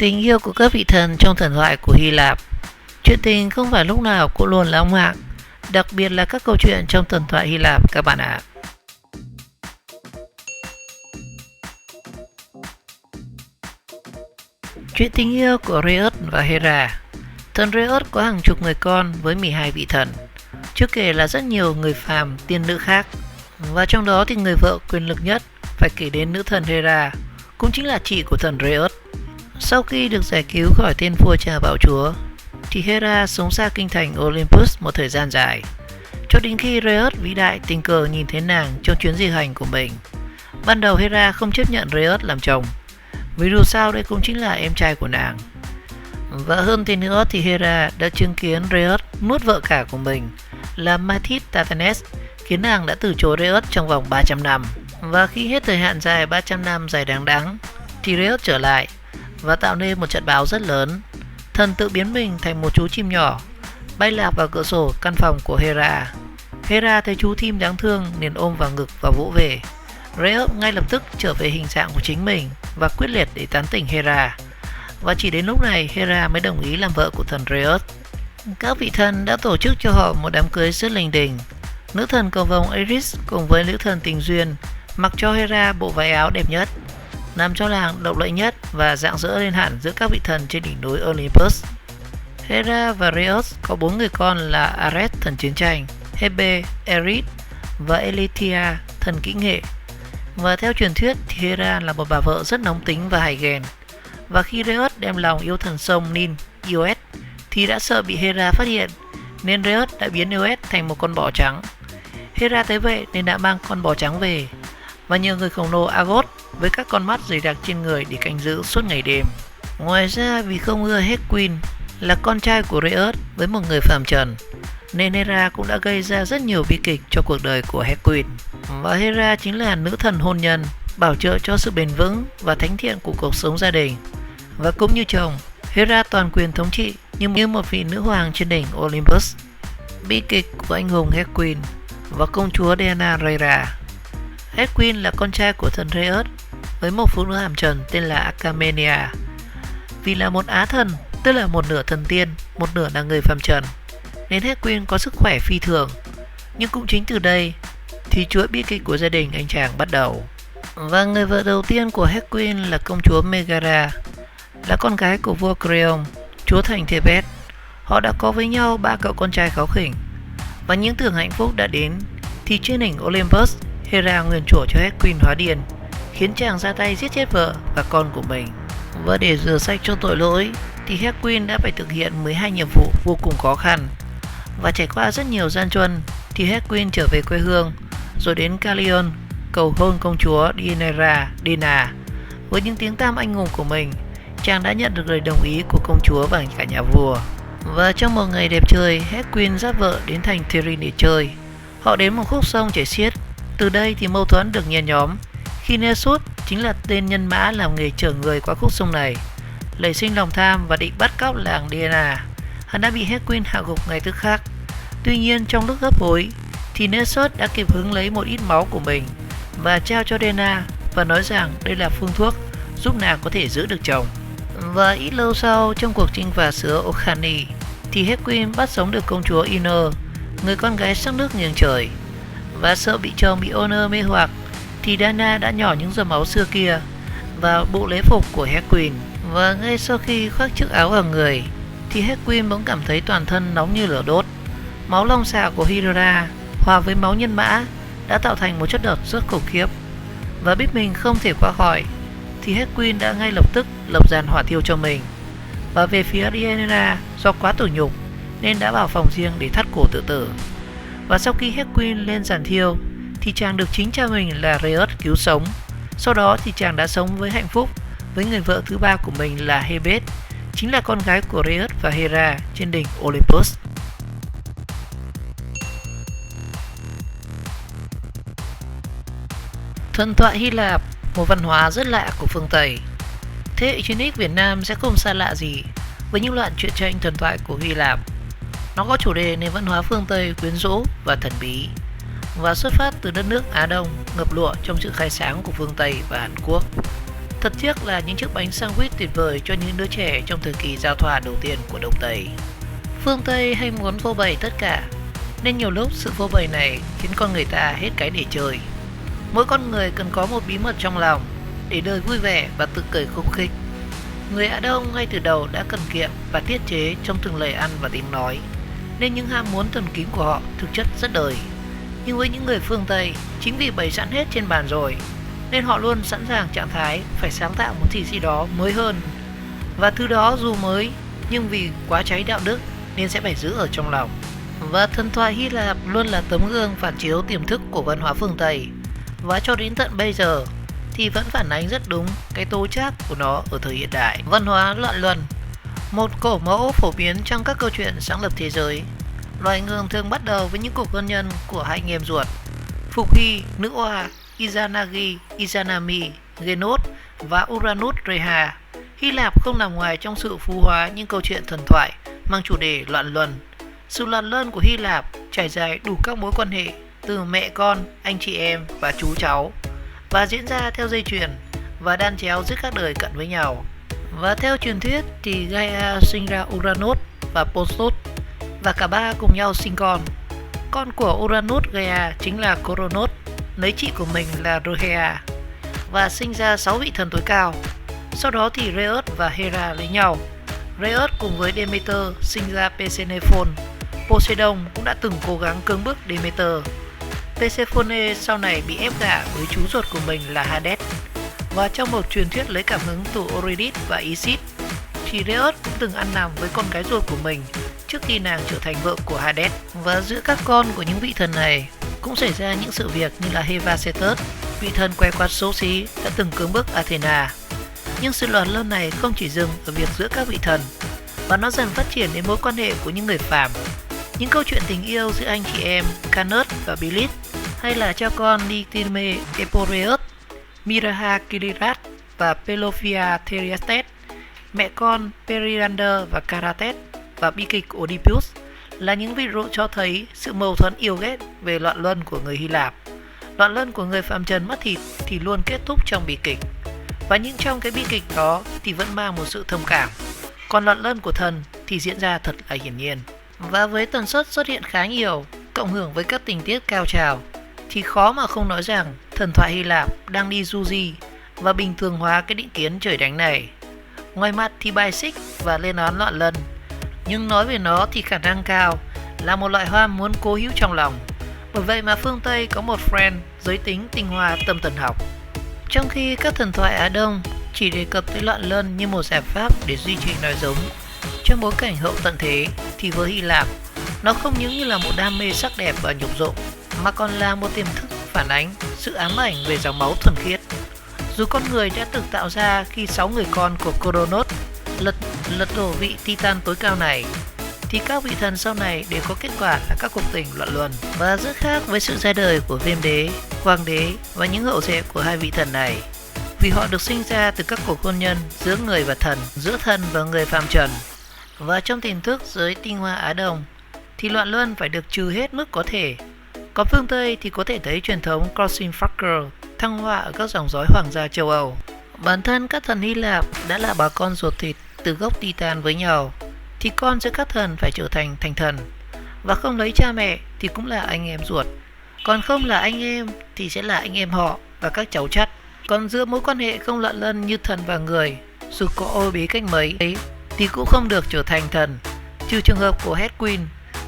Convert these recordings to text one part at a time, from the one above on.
Tình yêu của các vị thần trong thần thoại của Hy Lạp. Chuyện tình không phải lúc nào cũng luôn lãng mạn, đặc biệt là các câu chuyện trong thần thoại Hy Lạp các bạn ạ. Chuyện tình yêu của Rheus và Hera. Thần Rheus có hàng chục người con với 12 vị thần, chưa kể là rất nhiều người phàm tiên nữ khác. Và trong đó thì người vợ quyền lực nhất phải kể đến nữ thần Hera, cũng chính là chị của thần Rheus. Sau khi được giải cứu khỏi tên vua cha bạo chúa, thì Hera sống xa kinh thành Olympus một thời gian dài, cho đến khi Rheus vĩ đại tình cờ nhìn thấy nàng trong chuyến di hành của mình. Ban đầu Hera không chấp nhận Rheus làm chồng, vì dù sao đây cũng chính là em trai của nàng. Và hơn thế nữa thì Hera đã chứng kiến Rheus nuốt vợ cả của mình là Mathis Tatanes, khiến nàng đã từ chối Rheus trong vòng 300 năm. Và khi hết thời hạn dài 300 năm dài đằng đẵng, thì Rheus trở lại và tạo nên một trận bão rất lớn. Thần tự biến mình thành một chú chim nhỏ, bay lạc vào cửa sổ căn phòng của Hera. Hera thấy chú chim đáng thương liền ôm vào ngực và vỗ về. Rheus ngay lập tức trở về hình dạng của chính mình và quyết liệt để tán tỉnh Hera. Và chỉ đến lúc này Hera mới đồng ý làm vợ của thần Rheus. Các vị thần đã tổ chức cho họ một đám cưới rất linh đình. Nữ thần cầu vồng Iris cùng với nữ thần tình duyên mặc cho Hera bộ váy áo đẹp nhất, làm cho nàng lộng lẫy nhất và rạng rỡ lên hẳn giữa các vị thần trên đỉnh núi Olympus. Hera và Rheus có 4 người con là Ares thần chiến tranh, Hebe, Eris và Elathia thần kỹ nghệ. Và theo truyền thuyết thì Hera là một bà vợ rất nóng tính và hài ghen. Và khi Rheus đem lòng yêu thần sông Nin, Ios, thì đã sợ bị Hera phát hiện, nên Rheus đã biến Ios thành một con bò trắng. Hera thấy vậy nên đã mang con bò trắng về và nhờ người khổng lồ Argos với các con mắt dày đặc trên người để canh giữ suốt ngày đêm. Ngoài ra vì không ưa Hecquin là con trai của Rheus với một người phàm trần, nên Hera cũng đã gây ra rất nhiều bi kịch cho cuộc đời của Hecquin. Và Hera chính là nữ thần hôn nhân, bảo trợ cho sự bền vững và thánh thiện của cuộc sống gia đình. Và cũng như chồng, Hera toàn quyền thống trị như một vị nữ hoàng trên đỉnh Olympus. Bi kịch của anh hùng Hecquin và công chúa Deianira. Hecquin là con trai của thần Rheus với một phụ nữ hàm trần tên là Agamemnia. Vì là một á thần, tức là một nửa thần tiên, một nửa là người phàm trần, nên Hecquin có sức khỏe phi thường. Nhưng cũng chính từ đây thì chuỗi bi kịch của gia đình anh chàng bắt đầu. Và người vợ đầu tiên của Hecquin là công chúa Megara, là con gái của vua Creon, chúa thành Thebes. Họ đã có với nhau 3 cậu con trai kháu khỉnh. Và những tưởng hạnh phúc đã đến thì trên đỉnh Olympus, Hera nguyền rủa cho Hecquin hóa điên, khiến chàng ra tay giết chết vợ và con của mình. Và để rửa sạch cho tội lỗi thì Hecquin đã phải thực hiện 12 nhiệm vụ vô cùng khó khăn. Và trải qua rất nhiều gian truân thì Hecquin trở về quê hương, rồi đến Callion cầu hôn công chúa Deianira. Với những tiếng tăm anh hùng của mình, chàng đã nhận được lời đồng ý của công chúa và cả nhà vua. Và trong một ngày đẹp trời, Hecquin dắt vợ đến thành Tyre để chơi. Họ đến một khúc sông chảy xiết. Từ đây thì mâu thuẫn được nhen nhóm khi Nessus chính là tên nhân mã làm nghề chở người qua khúc sông này nảy sinh lòng tham và định bắt cóc làng Diana. Hắn đã bị Hecquin hạ gục ngay tức khắc. Tuy nhiên trong lúc gấp rối thì Nessus đã kịp hứng lấy một ít máu của mình và trao cho Diana và nói rằng đây là phương thuốc giúp nàng có thể giữ được chồng. Và ít lâu sau, trong cuộc chinh phạt xứ Okhani thì Hecquin bắt sống được công chúa Ino, người con gái sắc nước nhường trời. Và sợ bị chồng bị Honor mê hoặc thì Diana đã nhỏ những giọt máu xưa kia vào bộ lễ phục của Hecquin. Và ngay sau khi khoác chiếc áo vào người thì Hecquin bỗng cảm thấy toàn thân nóng như lửa đốt. Máu long xà của Hydra hòa với máu nhân mã đã tạo thành một chất độc rất khủng khiếp. Và biết mình không thể qua khỏi thì Hecquin đã ngay lập tức lập giàn hỏa thiêu cho mình. Và về phía Deianira, do quá tủi nhục nên đã vào phòng riêng để thắt cổ tự tử. Và sau khi Hecquin lên giàn thiêu thì chàng được chính cha mình là Rheus cứu sống. Sau đó thì chàng đã sống với hạnh phúc với người vợ thứ ba của mình là Hebe, chính là con gái của Rheus và Hera trên đỉnh Olympus. Thần thoại Hy Lạp, một văn hóa rất lạ của phương Tây. Thế hệ 9X Việt Nam sẽ không xa lạ gì với những loạt truyện tranh thần thoại của Hy Lạp. Nó có chủ đề nền văn hóa phương Tây quyến rũ và thần bí, và xuất phát từ đất nước Á Đông ngập lụa trong sự khai sáng của phương Tây và Hàn Quốc. Thật tiếc là những chiếc bánh sandwich tuyệt vời cho những đứa trẻ trong thời kỳ giao thoa đầu tiên của Đông Tây. Phương Tây hay muốn phô bày tất cả, nên nhiều lúc sự phô bày này khiến con người ta hết cái để chơi. Mỗi con người cần có một bí mật trong lòng để đời vui vẻ và tự cười khúc khích. Người Á Đông ngay từ đầu đã cần kiệm và tiết chế trong từng lời ăn và tiếng nói, nên những ham muốn thần kính của họ thực chất rất đời. Nhưng với những người phương Tây, chính vì bày sẵn hết trên bàn rồi, nên họ luôn sẵn sàng trạng thái phải sáng tạo một gì đó mới hơn. Và thứ đó dù mới, nhưng vì quá cháy đạo đức nên sẽ phải giữ ở trong lòng. Và thần thoại Hy Lạp luôn là tấm gương phản chiếu tiềm thức của văn hóa phương Tây. Và cho đến tận bây giờ thì vẫn phản ánh rất đúng cái tố chất của nó ở thời hiện đại. Văn hóa loạn luân, một cổ mẫu phổ biến trong các câu chuyện sáng lập thế giới. Loài người thường bắt đầu với những cuộc hôn nhân của hai anh em ruột, Phục Hy, nữ oa, Izanagi, Izanami, Genos và Uranus Rhea. Hy Lạp không nằm ngoài trong sự phú hóa những câu chuyện thần thoại mang chủ đề loạn luân. Sự loạn luân của Hy Lạp trải dài đủ các mối quan hệ từ mẹ con, anh chị em và chú cháu, và diễn ra theo dây chuyền và đan chéo giữa các đời cận với nhau. Và theo truyền thuyết thì Gaia sinh ra Uranus và Posos, và cả ba cùng nhau sinh con. Con của Uranus Gaia chính là Coronos, lấy chị của mình là Rhea, và sinh ra 6 vị thần tối cao. Sau đó thì Zeus và Hera lấy nhau. Zeus cùng với Demeter sinh ra Persephone. Poseidon cũng đã từng cố gắng cưỡng bức Demeter. Persephone sau này bị ép gả với chú ruột của mình là Hades. Và trong một truyền thuyết lấy cảm hứng từ Eurydice và Isis, thì Zeus cũng từng ăn nằm với con gái ruột của mình trước khi nàng trở thành vợ của Hades. Và giữa các con của những vị thần này cũng xảy ra những sự việc như là Hephaestus, vị thần que quạt xấu xí đã từng cưỡng bức Athena. Nhưng sự loạn luân này không chỉ dừng ở việc giữa các vị thần, và nó dần phát triển đến mối quan hệ của những người phàm. Những câu chuyện tình yêu giữa anh chị em Canus và Bylis, hay là cha con Nitime Eporeus, Miraha Kirirat và Pelophia Theriastes, mẹ con Periander và Carates, và bi kịch Oedipus là những ví dụ cho thấy sự mâu thuẫn yêu ghét về loạn luân của người Hy Lạp. Loạn luân của người phàm trần mất thịt thì luôn kết thúc trong bi kịch, và những trong cái bi kịch đó thì vẫn mang một sự thông cảm. Còn loạn luân của thần thì diễn ra thật là hiển nhiên. Và với tần suất xuất hiện khá nhiều, cộng hưởng với các tình tiết cao trào, thì khó mà không nói rằng thần thoại Hy Lạp đang đi du di và bình thường hóa cái định kiến trời đánh này. Ngoài mặt thì bài xích và lên án loạn luân, nhưng nói về nó thì khả năng cao là một loại hoa muốn cố hữu trong lòng. Bởi vậy mà phương Tây có một friend giới tính tinh hoa tâm thần học. Trong khi các thần thoại Á Đông chỉ đề cập tới loạn luân như một giải pháp để duy trì nói giống trong bối cảnh hậu tận thế, thì với Hy Lạp, nó không những như là một đam mê sắc đẹp và nhục dục, mà còn là một tiềm thức phản ánh sự ám ảnh về dòng máu thuần khiết. Dù con người đã từng tạo ra khi 6 người con của Coronos lật đổ vị Titan tối cao này, thì các vị thần sau này đều có kết quả là các cuộc tình loạn luân. Và rất khác với sự ra đời của Viêm Đế, Hoàng Đế và những hậu duệ của hai vị thần này, vì họ được sinh ra từ các cuộc hôn nhân giữa người và thần, giữa thần và người phàm trần. Và trong tiềm thức giới tinh hoa Á Đông thì loạn luân phải được trừ hết mức có thể. Còn phương Tây thì có thể thấy truyền thống crossing factor thăng hoa ở các dòng dõi hoàng gia châu Âu. Bản thân các thần Hy Lạp đã là bà con ruột thịt từ gốc Titan với nhau, thì con giữa các thần phải trở thành thành thần, và không lấy cha mẹ thì cũng là anh em ruột, còn không là anh em thì sẽ là anh em họ và các cháu chắt. Còn giữa mối quan hệ không loạn luân như thần và người, dù có ô bí cách mấy thì cũng không được trở thành thần, trừ trường hợp của Hesquin,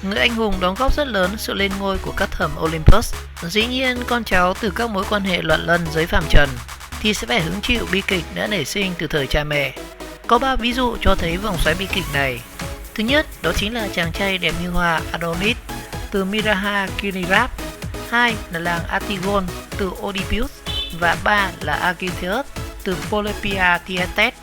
người anh hùng đóng góp rất lớn sự lên ngôi của các thần Olympus. Dĩ nhiên con cháu từ các mối quan hệ loạn luân giới phàm trần thì sẽ phải hứng chịu bi kịch đã nảy sinh từ thời cha mẹ. Có 3 ví dụ cho thấy vòng xoáy bi kịch này. Thứ nhất, đó chính là chàng trai đẹp như hoa Adonis từ Miraha Kirirat. 2 là làng Antigone từ Oedipus, và 3 là Aegeus từ Polypia Thyestes.